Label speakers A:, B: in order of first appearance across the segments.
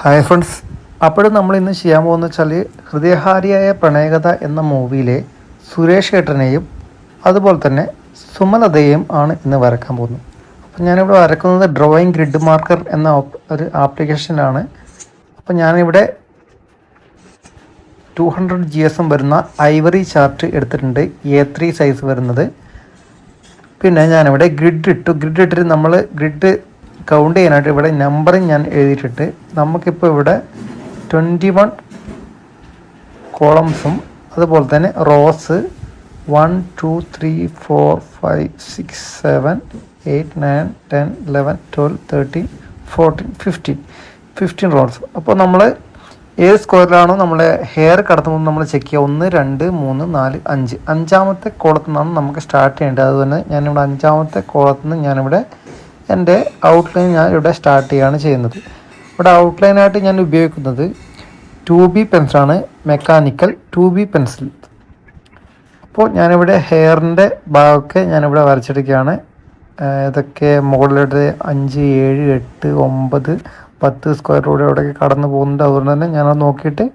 A: Hi friends. അപ്പോഴും നമ്മൾ ഇന്ന് ചെയ്യാൻ പോകുന്ന വെച്ചാൽ ഹൃദയഹാരിയായ പ്രണയകഥ എന്ന മൂവിയിലെ സുരേഷ് ഏട്ടനെയും അതുപോലെ തന്നെ സുമലതയെയും ആണ് ഇന്ന് വരക്കാൻ പോകുന്നത്. അപ്പോൾ ഞാനിവിടെ വരക്കുന്നത് ഡ്രോയിങ് ഗ്രിഡ് മാർക്കർ എന്ന ഒരു ആപ്ലിക്കേഷനാണ്. അപ്പോൾ ഞാനിവിടെ 200 GSM വരുന്ന ഐവറി ചാർട്ട് എടുത്തിട്ടുണ്ട്, A3 സൈസ് വരുന്നത്. പിന്നെ ഞാനിവിടെ ഗ്രിഡ് ഇട്ടിട്ട് നമ്മൾ ഗ്രിഡ് കൗണ്ട് ചെയ്യാനായിട്ട് ഇവിടെ നമ്പറിങ് ഞാൻ എഴുതിയിട്ടിട്ട് നമുക്കിപ്പോൾ ഇവിടെ 21 കോളംസും അതുപോലെ തന്നെ റോസ് 1 2 3 4 5 6 7 8 9 10 11 12 13 14 15 റോസ്. അപ്പോൾ നമ്മൾ ഏത് സ്ക്വയറിലാണോ നമ്മളെ ഹെയർ കടത്തുമ്പോൾ നമ്മൾ ചെക്ക് ചെയ്യുക. 1 2 3 4 5 അഞ്ചാമത്തെ കോളത്തിൽ നിന്നാണ് നമുക്ക് സ്റ്റാർട്ട് ചെയ്യേണ്ടത്. അതുപോലെ ഞാനിവിടെ അഞ്ചാമത്തെ കോളത്തിൽ നിന്ന് ഞാനിവിടെ എൻ്റെ ഔട്ട്ലൈൻ ഞാൻ ഇവിടെ സ്റ്റാർട്ട് ചെയ്യുകയാണ് ചെയ്യുന്നത്. ഇവിടെ ഔട്ട്ലൈനായിട്ട് ഞാൻ ഉപയോഗിക്കുന്നത് 2B പെൻസിലാണ്, മെക്കാനിക്കൽ 2B പെൻസിൽ. അപ്പോൾ ഞാനിവിടെ ഹെയറിൻ്റെ ഭാഗമൊക്കെ ഞാനിവിടെ വരച്ചെടുക്കുകയാണ്. ഇതൊക്കെ മുകളിലോട്ട് 5 7 8 9 10 സ്ക്വയറിലൂടെ അവിടെയൊക്കെ കടന്നു പോകുന്നുണ്ട്. അതുകൊണ്ട് തന്നെ ഞാനത് നോക്കിയിട്ട്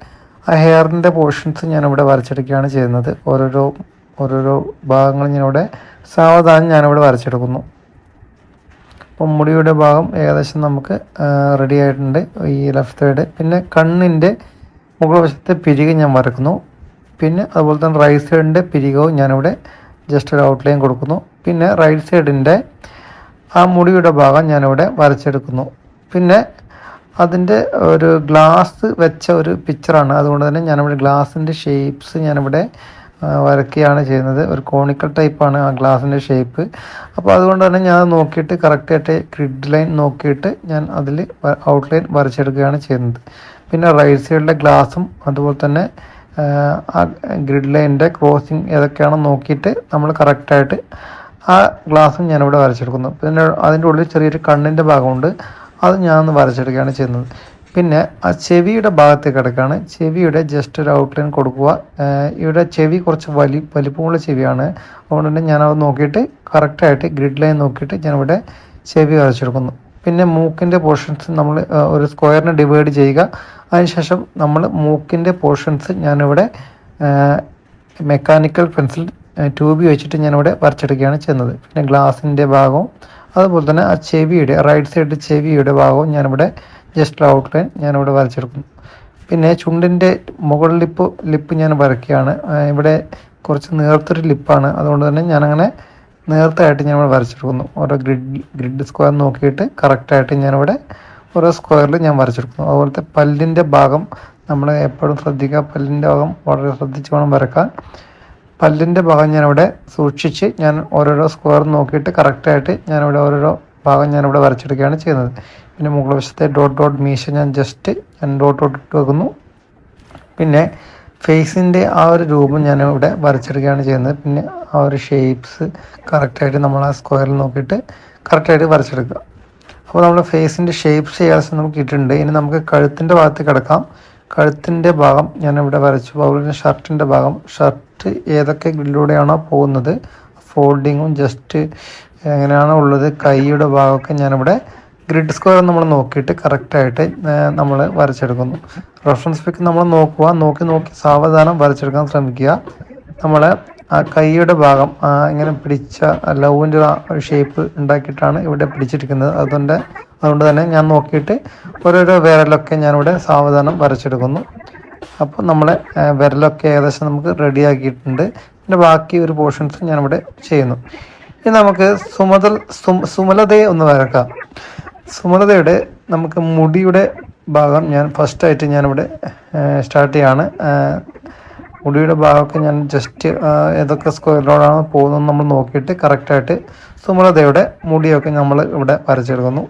A: ആ ഹെയറിൻ്റെ പോർഷൻസ് ഞാനിവിടെ വരച്ചെടുക്കുകയാണ് ചെയ്യുന്നത്. ഓരോരോ ഭാഗങ്ങൾ ഞാനിവിടെ സാവധാനം ഞാനിവിടെ വരച്ചെടുക്കുന്നു. അപ്പം മുടിയുടെ ഭാഗം ഏകദേശം നമുക്ക് റെഡി ആയിട്ടുണ്ട്, ഈ ലെഫ്റ്റ് സൈഡ്. പിന്നെ കണ്ണിൻ്റെ മുകൾ വശത്തെ പിരിക് ഞാൻ വരക്കുന്നു. പിന്നെ അതുപോലെ തന്നെ റൈറ്റ് സൈഡിൻ്റെ പിരികവും ഞാനിവിടെ ജസ്റ്റ് ഒരു ഔട്ട്ലൈൻ കൊടുക്കുന്നു. പിന്നെ റൈറ്റ് സൈഡിൻ്റെ ആ മുടിയുടെ ഭാഗം ഞാനിവിടെ വരച്ചെടുക്കുന്നു. പിന്നെ അതിൻ്റെ ഒരു ഗ്ലാസ് വെച്ച ഒരു പിക്ചറാണ്, അതുകൊണ്ട് തന്നെ ഞാനിവിടെ ഗ്ലാസിൻ്റെ ഷേപ്സ് ഞാനിവിടെ വരയ്ക്കുകയാണ് ചെയ്യുന്നത്. ഒരു കോണിക്കൽ ടൈപ്പാണ് ആ ഗ്ലാസിൻ്റെ ഷേപ്പ്. അപ്പോൾ അതുകൊണ്ട് തന്നെ ഞാൻ നോക്കിയിട്ട് കറക്റ്റായിട്ട് ഗ്രിഡ് ലൈൻ നോക്കിയിട്ട് ഞാൻ അതിൽ ഔട്ട്ലൈൻ വരച്ചെടുക്കുകയാണ് ചെയ്യുന്നത്. പിന്നെ റൈറ്റ് സൈഡിലെ ഗ്ലാസും അതുപോലെ തന്നെ ആ ഗ്രിഡ് ലൈനിൻ്റെ ക്രോസിങ് ഏതൊക്കെയാണോ നോക്കിയിട്ട് നമ്മൾ കറക്റ്റായിട്ട് ആ ഗ്ലാസും ഞാനിവിടെ വരച്ചെടുക്കുന്നു. പിന്നെ അതിൻ്റെ ഉള്ളിൽ ചെറിയൊരു കണ്ണിൻ്റെ ഭാഗമുണ്ട്, അത് ഞാനൊന്ന് വരച്ചെടുക്കുകയാണ് ചെയ്യുന്നത്. പിന്നെ ആ ചെവിയുടെ ഭാഗത്തേക്ക് കിടക്കുകയാണ്. ചെവിയുടെ ജസ്റ്റ് ഒരു ഔട്ട്ലൈൻ കൊടുക്കുക. ഇവിടെ ചെവി കുറച്ച് വലിപ്പമുള്ള ചെവിയാണ്, അതുകൊണ്ട് തന്നെ ഞാനത് നോക്കിയിട്ട് കറക്റ്റായിട്ട് ഗ്രിഡ് ലൈൻ നോക്കിയിട്ട് ഞാനിവിടെ ചെവി വരച്ചെടുക്കുന്നു. പിന്നെ മൂക്കിൻ്റെ പോർഷൻസ് നമ്മൾ ഒരു സ്ക്വയറിനെ ഡിവൈഡ് ചെയ്യുക. അതിനുശേഷം നമ്മൾ മൂക്കിൻ്റെ പോർഷൻസ് ഞാനിവിടെ മെക്കാനിക്കൽ പെൻസിൽ 2B വെച്ചിട്ട് ഞാനിവിടെ വരച്ചെടുക്കുകയാണ് ചെയ്യുന്നത്. പിന്നെ ഗ്ലാസിൻ്റെ ഭാഗവും അതുപോലെ തന്നെ ആ ചെവിയുടെ റൈറ്റ് സൈഡ് ചെവിയുടെ ഭാഗവും ഞാനിവിടെ ജസ്റ്റ് ഔട്ട്ലൈൻ ഞാനിവിടെ വരച്ചെടുക്കുന്നു. പിന്നെ ചുണ്ടിൻ്റെ മുകൾ ലിപ്പ് ഞാൻ വരയ്ക്കുകയാണ്. ഇവിടെ കുറച്ച് നേർത്തൊരു ലിപ്പാണ്, അതുകൊണ്ട് തന്നെ ഞാനങ്ങനെ നേർത്തായിട്ട് ഞാനിവിടെ വരച്ചെടുക്കുന്നു. ഓരോ ഗ്രിഡ് സ്ക്വയർ നോക്കിയിട്ട് കറക്റ്റായിട്ട് ഞാനിവിടെ ഓരോ സ്ക്വയറിൽ ഞാൻ വരച്ചെടുക്കുന്നു. അതുപോലത്തെ പല്ലിൻ്റെ ഭാഗം നമ്മൾ എപ്പോഴും ശ്രദ്ധിക്കുക, പല്ലിൻ്റെ ഭാഗം വളരെ ശ്രദ്ധിച്ച് വേണം വരക്കാൻ. പല്ലിൻ്റെ ഭാഗം ഞാനിവിടെ സൂക്ഷിച്ച് ഞാൻ ഓരോരോ സ്ക്വയർ നോക്കിയിട്ട് കറക്റ്റായിട്ട് ഞാനിവിടെ ഓരോരോ ഭാഗം ഞാനിവിടെ വരച്ചെടുക്കുകയാണ് ചെയ്യുന്നത്. പിന്നെ മുകൾ വശത്തെ ഡോട്ട് മീശ ഞാൻ ഡോട്ട് ഇട്ട് വെക്കുന്നു. പിന്നെ ഫേസിൻ്റെ ആ ഒരു രൂപം ഞാനിവിടെ വരച്ചെടുക്കുകയാണ് ചെയ്യുന്നത്. പിന്നെ ആ ഒരു ഷേപ്സ് കറക്റ്റായിട്ട് നമ്മൾ ആ സ്ക്വയറിൽ നോക്കിയിട്ട് കറക്റ്റായിട്ട് വരച്ചെടുക്കുക. അപ്പോൾ നമ്മൾ ഫേസിൻ്റെ ഷേപ്സ് ഏകദേശം നമുക്ക് ഇട്ടിട്ടുണ്ട്. ഇനി നമുക്ക് കഴുത്തിൻ്റെ ഭാഗത്ത് കിടക്കാം. കഴുത്തിൻ്റെ ഭാഗം ഞാനിവിടെ വരച്ചു. അതുപോലെ ഷർട്ടിൻ്റെ ഭാഗം, ഷർട്ട് ഏതൊക്കെ ഗ്രിഡിലൂടെയാണോ പോകുന്നത് ഫോൾഡിങ്ങും ജസ്റ്റ് എങ്ങനെയാണോ ഉള്ളത് കൈയുടെ ഭാഗമൊക്കെ ഞാനിവിടെ ഗ്രിഡ് സ്ക്വയർ നമ്മൾ നോക്കിയിട്ട് കറക്റ്റായിട്ട് നമ്മൾ വരച്ചെടുക്കുന്നു. റെഫറൻസ് പിക്ക് നമ്മൾ നോക്കി സാവധാനം വരച്ചെടുക്കാൻ ശ്രമിക്കുക. നമ്മൾ ആ കൈയുടെ ഭാഗം ഇങ്ങനെ പിടിച്ച ലവിൻ്റെ ഒരു ഷേപ്പ് ഉണ്ടാക്കിയിട്ടാണ് ഇവിടെ പിടിച്ചിരിക്കുന്നത്. അതുകൊണ്ട് തന്നെ ഞാൻ നോക്കിയിട്ട് ഓരോരോ വിരലൊക്കെ ഞാനിവിടെ സാവധാനം വരച്ചെടുക്കുന്നു. അപ്പോൾ നമ്മളെ വിരലൊക്കെ ഏകദേശം നമുക്ക് റെഡിയാക്കിയിട്ടുണ്ട്. പിന്നെ ബാക്കി ഒരു പോർഷൻസ് ഞാനിവിടെ ചെയ്യുന്നു. ഇനി നമുക്ക് സുമലതയെ ഒന്ന് വരക്കാം. സുമലതയുടെ നമുക്ക് മുടിയുടെ ഭാഗം ഞാൻ ഫസ്റ്റായിട്ട് ഞാനിവിടെ സ്റ്റാർട്ട് ചെയ്യാണ്. മുടിയുടെ ഭാഗമൊക്കെ ഞാൻ ജസ്റ്റ് ഏതൊക്കെ സ്ക്വയറിലോടാണ് പോകുന്നത് നമ്മൾ നോക്കിയിട്ട് കറക്റ്റായിട്ട് സുമലതയുടെ മുടിയൊക്കെ നമ്മൾ ഇവിടെ വരച്ചെടുക്കുന്നു.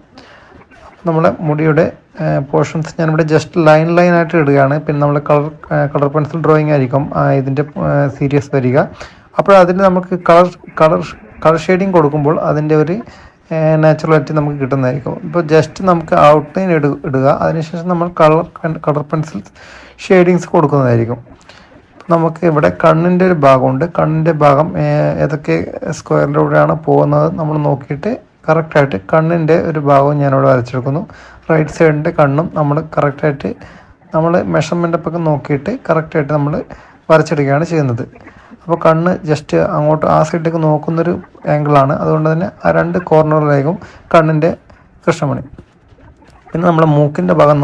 A: നമ്മളെ മുടിയുടെ പോർഷൻസ് ഞാനിവിടെ ജസ്റ്റ് ലൈനായിട്ട് ഇടുകയാണ്. പിന്നെ നമ്മൾ കളർ പെൻസിൽ ഡ്രോയിങ് ആയിരിക്കും ഇതിൻ്റെ സീരീസ് വരിക. അപ്പോൾ അതിൽ നമുക്ക് കളർ ഷെയ്ഡിങ് കൊടുക്കുമ്പോൾ അതിൻ്റെ ഒരു നാച്ചുറാലിറ്റി നമുക്ക് കിട്ടുന്നതായിരിക്കും. ഇപ്പോൾ ജസ്റ്റ് നമുക്ക് ഔട്ട്ലൈൻ ഇടുക, അതിനുശേഷം നമ്മൾ കളർ പെൻസിൽ ഷെയ്ഡിങ്സ് കൊടുക്കുന്നതായിരിക്കും. നമുക്ക് ഇവിടെ കണ്ണിൻ്റെ ഒരു ഭാഗമുണ്ട്. കണ്ണിൻ്റെ ഭാഗം ഏതൊക്കെ സ്ക്വയറിലൂടെയാണ് പോകുന്നത് നമ്മൾ നോക്കിയിട്ട് കറക്റ്റായിട്ട് കണ്ണിൻ്റെ ഒരു ഭാഗവും ഞാനിവിടെ വരച്ചെടുക്കുന്നു. റൈറ്റ് സൈഡിൻ്റെ കണ്ണും നമ്മൾ കറക്റ്റായിട്ട് നമ്മൾ മെഷർമെൻ്റൊക്കെ നോക്കിയിട്ട് കറക്റ്റായിട്ട് നമ്മൾ വരച്ചെടുക്കുകയാണ് ചെയ്യുന്നത്. അപ്പോൾ കണ്ണ് ജസ്റ്റ് അങ്ങോട്ട് ആ സൈഡിലേക്ക് നോക്കുന്നൊരു ആംഗിളാണ്. അതുകൊണ്ട് തന്നെ ആ 2 കോർണറിലേക്കും കണ്ണിൻ്റെ കൃഷ്ണമണി. പിന്നെ നമ്മൾ മൂക്കിൻ്റെ ഭാഗം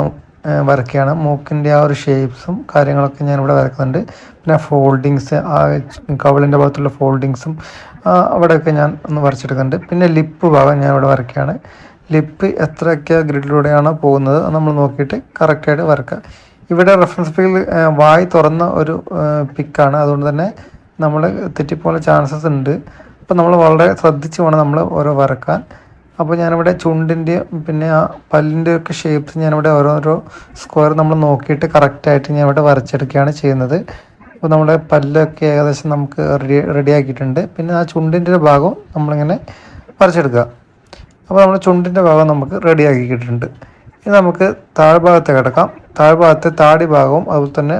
A: വരയ്ക്കുകയാണ്. മൂക്കിൻ്റെ ആ ഒരു ഷേപ്സും കാര്യങ്ങളൊക്കെ ഞാനിവിടെ വരക്കുന്നുണ്ട്. പിന്നെ ഫോൾഡിങ്സ്, ആ കവിളിൻ്റെ ഭാഗത്തുള്ള ഫോൾഡിങ്സും അവിടെയൊക്കെ ഞാൻ ഒന്ന് വരച്ചെടുക്കുന്നുണ്ട്. പിന്നെ ലിപ്പ് ഭാഗം ഞാനിവിടെ വരയ്ക്കുകയാണ്. ലിപ്പ് എത്രയൊക്കെ ഗ്രിഡിലൂടെയാണോ പോകുന്നത് അത് നമ്മൾ നോക്കിയിട്ട് കറക്റ്റായിട്ട് വരക്കുക. ഇവിടെ റെഫറൻസ് പിക്കിൽ വായി തുറന്ന ഒരു പിക്കാണ്. അതുകൊണ്ട് തന്നെ നമ്മൾ തെറ്റിപ്പോകാൻ ചാൻസസ് ഉണ്ട്. അപ്പോൾ നമ്മൾ വളരെ ശ്രദ്ധിച്ച് വേണം നമ്മൾ ഓരോ വരക്കാൻ. അപ്പോൾ ഞാനിവിടെ ചുണ്ടിൻ്റെയും പിന്നെ ആ പല്ലിൻ്റെ ഒക്കെ ഷേപ്സ് ഞാനിവിടെ ഓരോരോ സ്ക്വയർ നമ്മൾ നോക്കിയിട്ട് കറക്റ്റായിട്ട് ഞാനിവിടെ വരച്ചെടുക്കുകയാണ് ചെയ്യുന്നത്. അപ്പോൾ നമ്മുടെ പല്ലൊക്കെ ഏകദേശം നമുക്ക് റെഡിയാക്കിയിട്ടുണ്ട്. പിന്നെ ആ ചുണ്ടിൻ്റെ ഭാഗം നമ്മളിങ്ങനെ വരച്ചെടുക്കുക. അപ്പോൾ നമ്മൾ ചുണ്ടിൻ്റെ ഭാഗം നമുക്ക് റെഡിയാക്കിയിട്ടുണ്ട്. ഇനി നമുക്ക് താഴ്ഭാഗത്ത് കിടക്കാം. താഴ്ഭാഗത്തെ താടി ഭാഗവും അതുപോലെ തന്നെ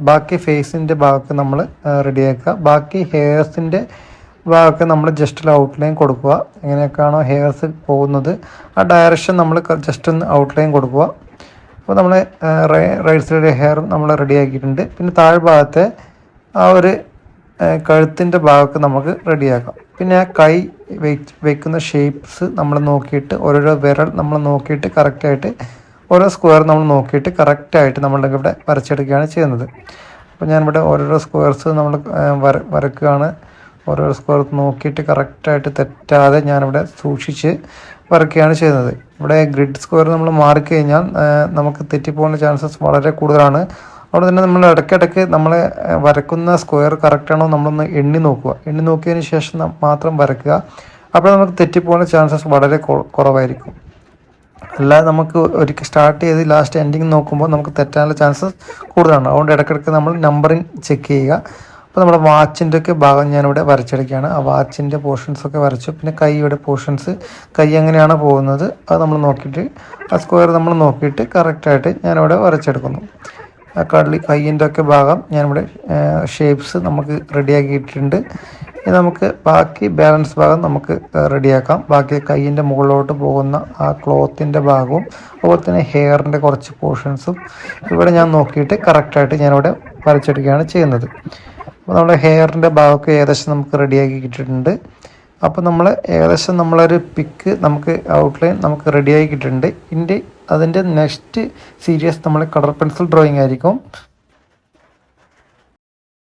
A: ബാക്കി ഫേസിൻ്റെ ഭാഗമൊക്കെ നമ്മൾ റെഡിയാക്കുക. ബാക്കി ഹെയർസിൻ്റെ ഭാഗമൊക്കെ നമ്മൾ ജസ്റ്റ് ഔട്ട്ലൈൻ കൊടുക്കുക. എങ്ങനെയൊക്കെയാണോ ഹെയർസ് പോകുന്നത് ആ ഡയറക്ഷൻ നമ്മൾ ജസ്റ്റ് ഒന്ന് ഔട്ട്ലൈൻ കൊടുക്കുക. അപ്പോൾ നമ്മൾ റൈറ്റ് സൈഡ് ഹെയറും നമ്മൾ റെഡിയാക്കിയിട്ടുണ്ട്. പിന്നെ താഴ്ഭാഗത്തെ ആ ഒരു കഴുത്തിൻ്റെ ഭാഗമൊക്കെ നമുക്ക് റെഡിയാക്കാം. പിന്നെ ആ കൈ വയ്ക്കുന്ന ഷേപ്സ് നമ്മൾ നോക്കിയിട്ട് ഓരോരോ വിരൽ നമ്മൾ നോക്കിയിട്ട് കറക്റ്റായിട്ട് ഓരോ സ്ക്വയർ നമ്മൾ നോക്കിയിട്ട് കറക്റ്റായിട്ട് നമ്മളുടെ ഇവിടെ വരച്ചെടുക്കുകയാണ് ചെയ്യുന്നത്. അപ്പോൾ ഞാനിവിടെ ഓരോരോ സ്ക്വയർസ് നമ്മൾ വരക്കുകയാണ്. ഓരോ സ്ക്വയർ നോക്കിയിട്ട് കറക്റ്റായിട്ട് തെറ്റാതെ ഞാനിവിടെ സൂക്ഷിച്ച് വരയ്ക്കുകയാണ് ചെയ്യുന്നത്. ഇവിടെ ഗ്രിഡ് സ്ക്വയർ നമ്മൾ മാറിക്കഴിഞ്ഞാൽ നമുക്ക് തെറ്റിപ്പോകുന്ന ചാൻസസ് വളരെ കൂടുതലാണ്. അവിടെ തന്നെ നമ്മൾ ഇടയ്ക്കിടയ്ക്ക് നമ്മൾ വരക്കുന്ന സ്ക്വയർ കറക്റ്റാണോ നമ്മളൊന്ന് എണ്ണി നോക്കുക. എണ്ണി നോക്കിയതിന് ശേഷം മാത്രം വരയ്ക്കുക. അപ്പോൾ നമുക്ക് തെറ്റിപ്പോകുന്ന ചാൻസസ് വളരെ കുറവായിരിക്കും. അല്ലാതെ നമുക്ക് ഒരിക്കൽ സ്റ്റാർട്ട് ചെയ്ത് ലാസ്റ്റ് എൻഡിങ് നോക്കുമ്പോൾ നമുക്ക് തെറ്റാനുള്ള ചാൻസസ് കൂടുതലാണ്. അതുകൊണ്ട് ഇടയ്ക്കിടയ്ക്ക് നമ്മൾ നമ്പറിങ് ചെക്ക് ചെയ്യുക. അപ്പോൾ നമ്മുടെ വാച്ചിൻ്റെ ഒക്കെ ഭാഗം ഞാനിവിടെ വരച്ചെടുക്കുകയാണ്. ആ വാച്ചിൻ്റെ പോർഷൻസൊക്കെ വരച്ചു. പിന്നെ കൈയുടെ പോർഷൻസ്, കൈ എങ്ങനെയാണ് പോകുന്നത് അത് നമ്മൾ നോക്കിയിട്ട് ആ സ്ക്വയർ നമ്മൾ നോക്കിയിട്ട് കറക്റ്റായിട്ട് ഞാനിവിടെ വരച്ചെടുക്കുന്നു. ആ കൈയിൻ്റെ ഒക്കെ ഭാഗം ഞാനിവിടെ ഷേപ്സ് നമുക്ക് റെഡിയാക്കിയിട്ടുണ്ട്. ഇനി നമുക്ക് ബാക്കി ബാലൻസ് ഭാഗം നമുക്ക് റെഡിയാക്കാം. ബാക്കി കൈയിൻ്റെ മുകളിലോട്ട് പോകുന്ന ആ ക്ലോത്തിൻ്റെ ഭാഗവും അതുപോലെ തന്നെ ഹെയറിൻ്റെ കുറച്ച് പോർഷൻസും ഇവിടെ ഞാൻ നോക്കിയിട്ട് കറക്റ്റായിട്ട് ഞാനിവിടെ വരച്ചെടുക്കുകയാണ് ചെയ്യുന്നത്. അപ്പോൾ നമ്മുടെ ഹെയറിൻ്റെ ഭാഗമൊക്കെ ഏകദേശം നമുക്ക് റെഡിയാക്കി കിട്ടിയിട്ടുണ്ട്. അപ്പോൾ നമ്മൾ ഏകദേശം നമ്മളൊരു പിക്ക് നമുക്ക് ഔട്ട്ലൈൻ നമുക്ക് റെഡിയാക്കി കിട്ടിയിട്ടുണ്ട്. അതിൻ്റെ നെക്സ്റ്റ് സീരീസ് നമ്മൾ കളർ പെൻസിൽ ഡ്രോയിങ് ആയിരിക്കും.